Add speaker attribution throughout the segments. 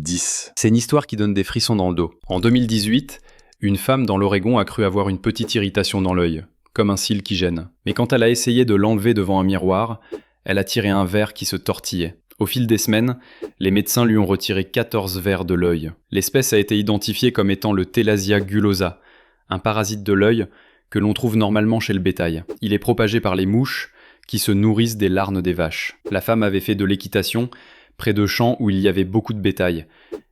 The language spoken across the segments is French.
Speaker 1: 10.
Speaker 2: C'est une histoire qui donne des frissons dans le dos. En 2018, une femme dans l'Oregon a cru avoir une petite irritation dans l'œil, comme un cil qui gêne. Mais quand elle a essayé de l'enlever devant un miroir, elle a tiré un verre qui se tortillait. Au fil des semaines, les médecins lui ont retiré 14 verres de l'œil. L'espèce a été identifiée comme étant le Thalasia gulosa, un parasite de l'œil que l'on trouve normalement chez le bétail. Il est propagé par les mouches qui se nourrissent des larnes des vaches. La femme avait fait de l'équitation près de champs où il y avait beaucoup de bétail,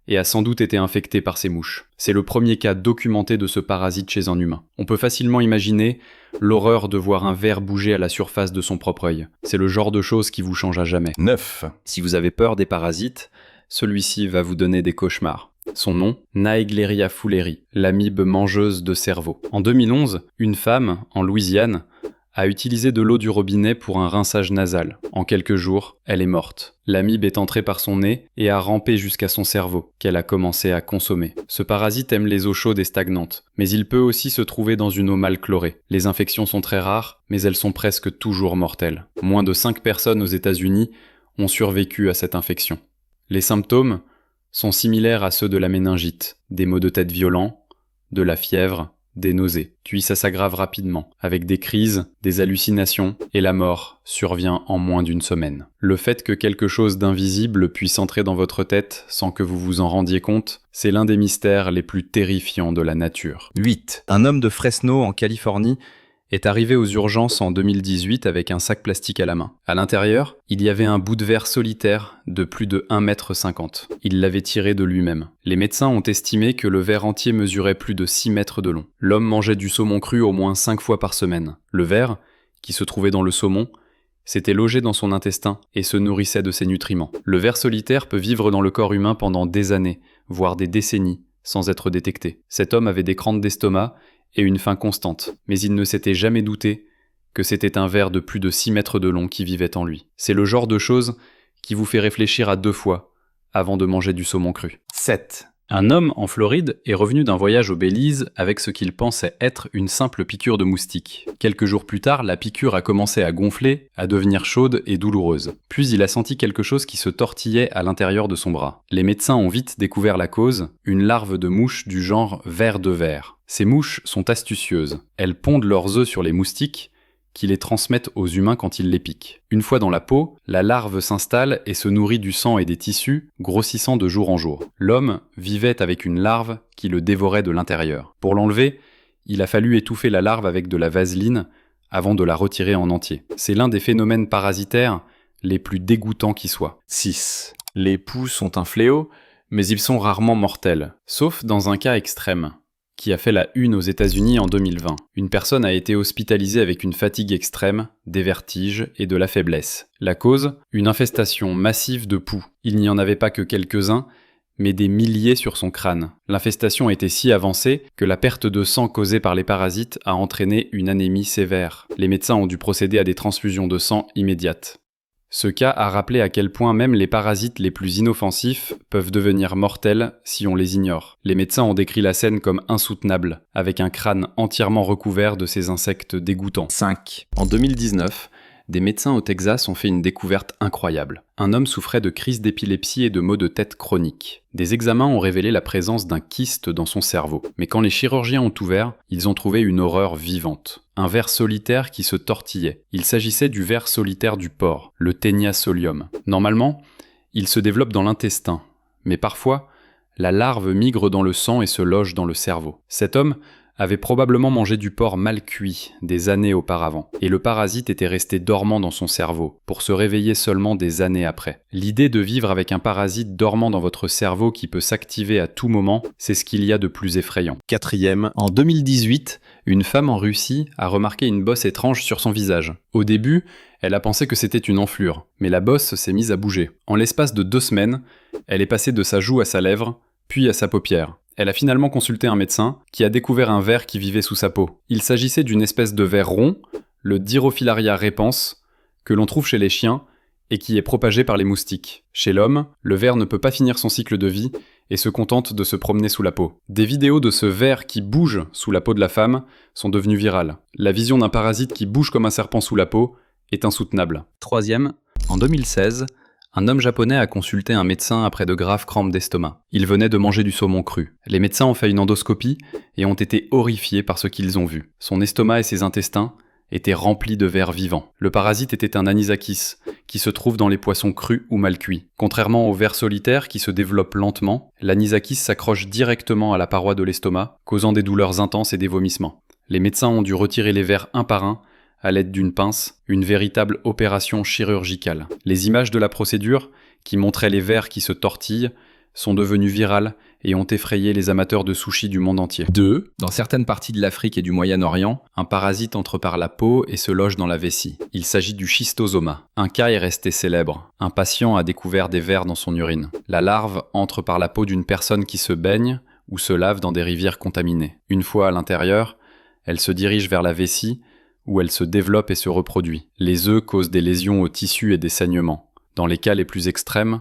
Speaker 2: et a sans doute été infectée par ces mouches. C'est le premier cas documenté de ce parasite chez un humain. On peut facilement imaginer l'horreur de voir un ver bouger à la surface de son propre œil. C'est le genre de choses qui vous change à jamais.
Speaker 1: 9.
Speaker 2: Si vous avez peur des parasites, celui-ci va vous donner des cauchemars. Son nom, Naegleria fowleri, l'amibe mangeuse de cerveau. En 2011, une femme, en Louisiane, a utilisé de l'eau du robinet pour un rinçage nasal. En quelques jours, elle est morte. L'amibe est entrée par son nez et a rampé jusqu'à son cerveau, qu'elle a commencé à consommer. Ce parasite aime les eaux chaudes et stagnantes, mais il peut aussi se trouver dans une eau mal chlorée. Les infections sont très rares, mais elles sont presque toujours mortelles. Moins de 5 personnes aux États-Unis ont survécu à cette infection. Les symptômes sont similaires à ceux de la méningite, des maux de tête violents, de la fièvre, des nausées. Puis ça s'aggrave rapidement, avec des crises, des hallucinations, et la mort survient en moins d'une semaine. Le fait que quelque chose d'invisible puisse entrer dans votre tête sans que vous vous en rendiez compte, c'est l'un des mystères les plus terrifiants de la nature.
Speaker 1: 8.
Speaker 2: Un homme de Fresno, en Californie, est arrivé aux urgences en 2018 avec un sac plastique à la main. À l'intérieur, il y avait un bout de verre solitaire de plus de 1,50 m. Il l'avait tiré de lui-même. Les médecins ont estimé que le verre entier mesurait plus de 6 mètres de long. L'homme mangeait du saumon cru au moins 5 fois par semaine. Le verre, qui se trouvait dans le saumon, s'était logé dans son intestin et se nourrissait de ses nutriments. Le ver solitaire peut vivre dans le corps humain pendant des années, voire des décennies, sans être détecté. Cet homme avait des crampes d'estomac et une faim constante, mais il ne s'était jamais douté que c'était un ver de plus de 6 mètres de long qui vivait en lui. C'est le genre de choses qui vous fait réfléchir à 2 fois avant de manger du saumon cru.
Speaker 1: 7.
Speaker 2: Un homme en Floride est revenu d'un voyage au Belize avec ce qu'il pensait être une simple piqûre de moustique. Quelques jours plus tard, la piqûre a commencé à gonfler, à devenir chaude et douloureuse. Puis il a senti quelque chose qui se tortillait à l'intérieur de son bras. Les médecins ont vite découvert la cause, une larve de mouche du genre ver de ver. Ces mouches sont astucieuses. Elles pondent leurs œufs sur les moustiques, qui les transmettent aux humains quand ils les piquent. Une fois dans la peau, la larve s'installe et se nourrit du sang et des tissus, grossissant de jour en jour. L'homme vivait avec une larve qui le dévorait de l'intérieur. Pour l'enlever, il a fallu étouffer la larve avec de la vaseline avant de la retirer en entier. C'est l'un des phénomènes parasitaires les plus dégoûtants qui soient.
Speaker 1: 6.
Speaker 2: Les poux sont un fléau, mais ils sont rarement mortels, sauf dans un cas extrême, qui a fait la une aux États-Unis en 2020. Une personne a été hospitalisée avec une fatigue extrême, des vertiges et de la faiblesse. La cause ? Une infestation massive de poux. Il n'y en avait pas que quelques-uns, mais des milliers sur son crâne. L'infestation était si avancée que la perte de sang causée par les parasites a entraîné une anémie sévère. Les médecins ont dû procéder à des transfusions de sang immédiates. Ce cas a rappelé à quel point même les parasites les plus inoffensifs peuvent devenir mortels si on les ignore. Les médecins ont décrit la scène comme insoutenable, avec un crâne entièrement recouvert de ces insectes dégoûtants.
Speaker 1: 5.
Speaker 2: En 2019, des médecins au Texas ont fait une découverte incroyable. Un homme souffrait de crises d'épilepsie et de maux de tête chroniques. Des examens ont révélé la présence d'un kyste dans son cerveau. Mais quand les chirurgiens ont ouvert, ils ont trouvé une horreur vivante. Un ver solitaire qui se tortillait. Il s'agissait du ver solitaire du porc, le Taenia solium. Normalement, il se développe dans l'intestin, mais parfois, la larve migre dans le sang et se loge dans le cerveau. Cet homme avait probablement mangé du porc mal cuit des années auparavant, et le parasite était resté dormant dans son cerveau, pour se réveiller seulement des années après. L'idée de vivre avec un parasite dormant dans votre cerveau qui peut s'activer à tout moment, c'est ce qu'il y a de plus effrayant.
Speaker 1: 4.
Speaker 2: En 2018, une femme en Russie a remarqué une bosse étrange sur son visage. Au début, elle a pensé que c'était une enflure, mais la bosse s'est mise à bouger. En l'espace de 2 semaines, elle est passée de sa joue à sa lèvre, puis à sa paupière. Elle a finalement consulté un médecin qui a découvert un ver qui vivait sous sa peau. Il s'agissait d'une espèce de ver rond, le Dirophilaria repens, que l'on trouve chez les chiens et qui est propagé par les moustiques. Chez l'homme, le ver ne peut pas finir son cycle de vie et se contente de se promener sous la peau. Des vidéos de ce ver qui bouge sous la peau de la femme sont devenues virales. La vision d'un parasite qui bouge comme un serpent sous la peau est insoutenable. 3. En 2016, Un homme japonais a consulté un médecin après de graves crampes d'estomac. Il venait de manger du saumon cru. Les médecins ont fait une endoscopie et ont été horrifiés par ce qu'ils ont vu. Son estomac et ses intestins étaient remplis de vers vivants. Le parasite était un anisakis, qui se trouve dans les poissons crus ou mal cuits. Contrairement aux vers solitaires qui se développent lentement, l'anisakis s'accroche directement à la paroi de l'estomac, causant des douleurs intenses et des vomissements. Les médecins ont dû retirer les vers un par un à l'aide d'une pince, une véritable opération chirurgicale. Les images de la procédure, qui montraient les vers qui se tortillent, sont devenues virales et ont effrayé les amateurs de sushi du monde entier. 2. Dans certaines parties de l'Afrique et du Moyen-Orient, un parasite entre par la peau et se loge dans la vessie. Il s'agit du schistosoma. Un cas est resté célèbre. Un patient a découvert des vers dans son urine. La larve entre par la peau d'une personne qui se baigne ou se lave dans des rivières contaminées. Une fois à l'intérieur, elle se dirige vers la vessie, où elle se développe et se reproduit. Les œufs causent des lésions aux tissus et des saignements. Dans les cas les plus extrêmes,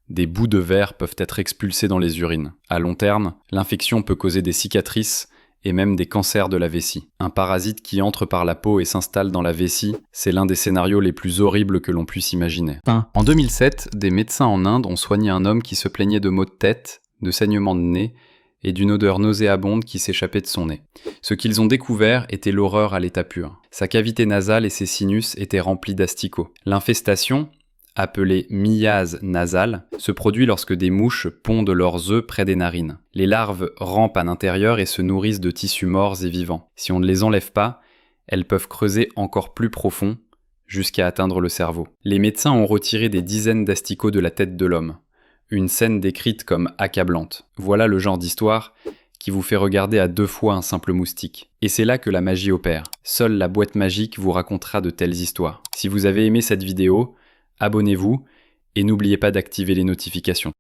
Speaker 2: des bouts de vers peuvent être expulsés dans les urines. À long terme, l'infection peut causer des cicatrices et même des cancers de la vessie. Un parasite qui entre par la peau et s'installe dans la vessie, c'est l'un des scénarios les plus horribles que l'on puisse imaginer. En 2007, des médecins en Inde ont soigné un homme qui se plaignait de maux de tête, de saignements de nez et d'une odeur nauséabonde qui s'échappait de son nez. Ce qu'ils ont découvert était l'horreur à l'état pur. Sa cavité nasale et ses sinus étaient remplis d'asticots. L'infestation, appelée miase nasale, se produit lorsque des mouches pondent leurs œufs près des narines. Les larves rampent à l'intérieur et se nourrissent de tissus morts et vivants. Si on ne les enlève pas, elles peuvent creuser encore plus profond, jusqu'à atteindre le cerveau. Les médecins ont retiré des dizaines d'asticots de la tête de l'homme. Une scène décrite comme accablante. Voilà le genre d'histoire qui vous fait regarder à 2 fois un simple moustique. Et c'est là que la magie opère. Seule la boîte magique vous racontera de telles histoires. Si vous avez aimé cette vidéo, abonnez-vous et n'oubliez pas d'activer les notifications.